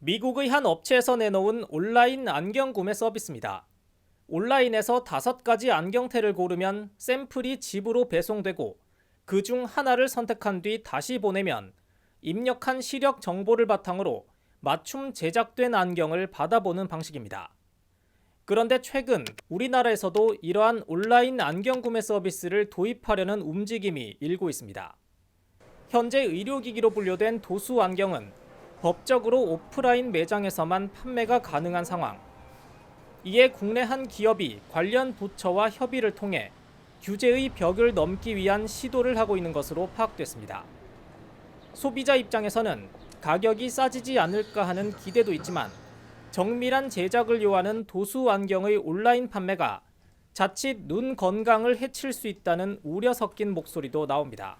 미국의 한 업체에서 내놓은 온라인 안경 구매 서비스입니다. 온라인에서 5가지 안경테를 고르면 샘플이 집으로 배송되고 그중 하나를 선택한 뒤 다시 보내면 입력한 시력 정보를 바탕으로 맞춤 제작된 안경을 받아보는 방식입니다. 그런데 최근 우리나라에서도 이러한 온라인 안경 구매 서비스를 도입하려는 움직임이 일고 있습니다. 현재 의료기기로 분류된 도수 안경은 법적으로 오프라인 매장에서만 판매가 가능한 상황. 이에 국내 한 기업이 관련 부처와 협의를 통해 규제의 벽을 넘기 위한 시도를 하고 있는 것으로 파악됐습니다. 소비자 입장에서는 가격이 싸지지 않을까 하는 기대도 있지만 정밀한 제작을 요하는 도수 안경의 온라인 판매가 자칫 눈 건강을 해칠 수 있다는 우려 섞인 목소리도 나옵니다.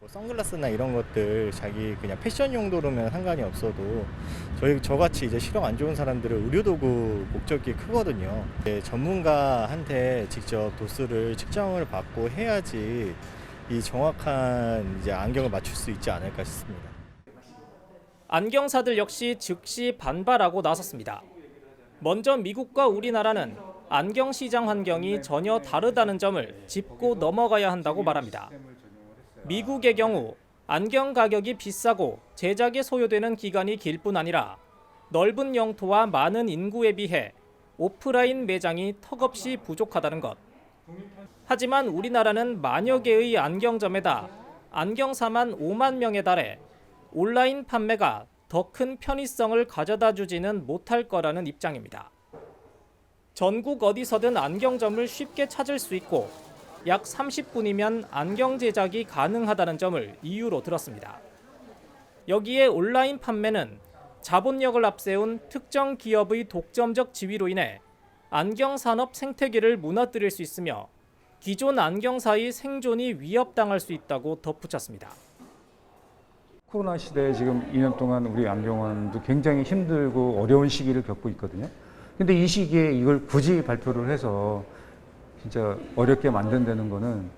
선글라스나 이런 것들 자기 그냥 패션 용도로면 상관이 없어도 저같이 이제 시력 안 좋은 사람들은 의료도구 목적이 크거든요. 전문가한테 직접 도수를 측정을 받고 해야지 이 정확한 이제 안경을 맞출 수 있지 않을까 싶습니다. 안경사들 역시 즉시 반발하고 나섰습니다. 먼저 미국과 우리나라는 안경 시장 환경이 전혀 다르다는 점을 짚고 넘어가야 한다고 말합니다. 미국의 경우 안경 가격이 비싸고 제작에 소요되는 기간이 길 뿐 아니라 넓은 영토와 많은 인구에 비해 오프라인 매장이 턱없이 부족하다는 것. 하지만 우리나라는 만여 개의 안경점에다 안경사만 5만 명에 달해 온라인 판매가 더 큰 편의성을 가져다 주지는 못할 거라는 입장입니다. 전국 어디서든 안경점을 쉽게 찾을 수 있고 약 30분이면 안경 제작이 가능하다는 점을 이유로 들었습니다. 여기에 온라인 판매는 자본력을 앞세운 특정 기업의 독점적 지위로 인해 안경 산업 생태계를 무너뜨릴 수 있으며 기존 안경사의 생존이 위협당할 수 있다고 덧붙였습니다. 코로나 시대에 지금 2년 동안 우리 안경원도 굉장히 힘들고 어려운 시기를 겪고 있거든요. 근데 이 시기에 이걸 굳이 발표를 해서 진짜 어렵게 만든다는 거는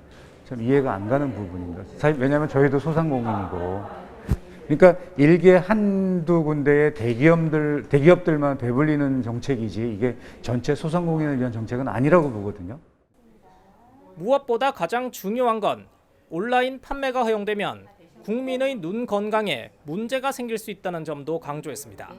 참 이해가 안 가는 부분입니다. 사실 왜냐하면 저희도 소상공인이고, 그러니까 일개 한두 군데의 대기업들만 배불리는 정책이지 이게 전체 소상공인을 위한 정책은 아니라고 보거든요. 무엇보다 가장 중요한 건 온라인 판매가 허용되면 국민의 눈 건강에 문제가 생길 수 있다는 점도 강조했습니다.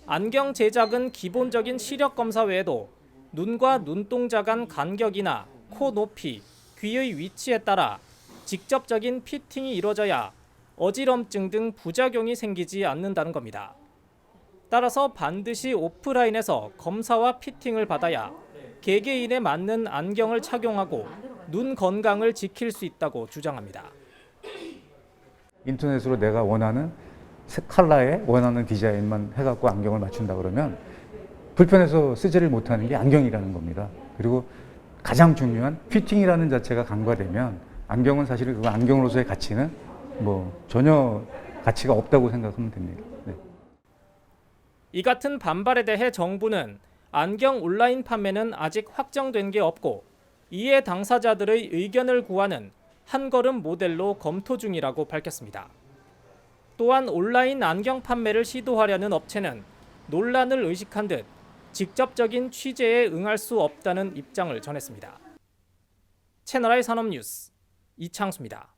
안경 제작은 기본적인 시력 검사 외에도 눈과 눈동자 간 간격이나 코 높이, 귀의 위치에 따라 직접적인 피팅이 이루어져야 어지럼증 등 부작용이 생기지 않는다는 겁니다. 따라서 반드시 오프라인에서 검사와 피팅을 받아야 개개인에 맞는 안경을 착용하고 눈 건강을 지킬 수 있다고 주장합니다. 인터넷으로 내가 원하는 컬러에 원하는 디자인만 해갖고 안경을 맞춘다 그러면 불편해서 쓰지를 못하는 게 안경이라는 겁니다. 그리고 가장 중요한 피팅이라는 자체가 간과되면 안경은 사실은 그 안경으로서의 가치는 전혀 가치가 없다고 생각하면 됩니다. 네. 이 같은 반발에 대해 정부는 안경 온라인 판매는 아직 확정된 게 없고 이해 당사자들의 의견을 구하는 한 걸음 모델로 검토 중이라고 밝혔습니다. 또한 온라인 안경 판매를 시도하려는 업체는 논란을 의식한 듯 직접적인 취재에 응할 수 없다는 입장을 전했습니다. 채널I 산업뉴스 이창수입니다.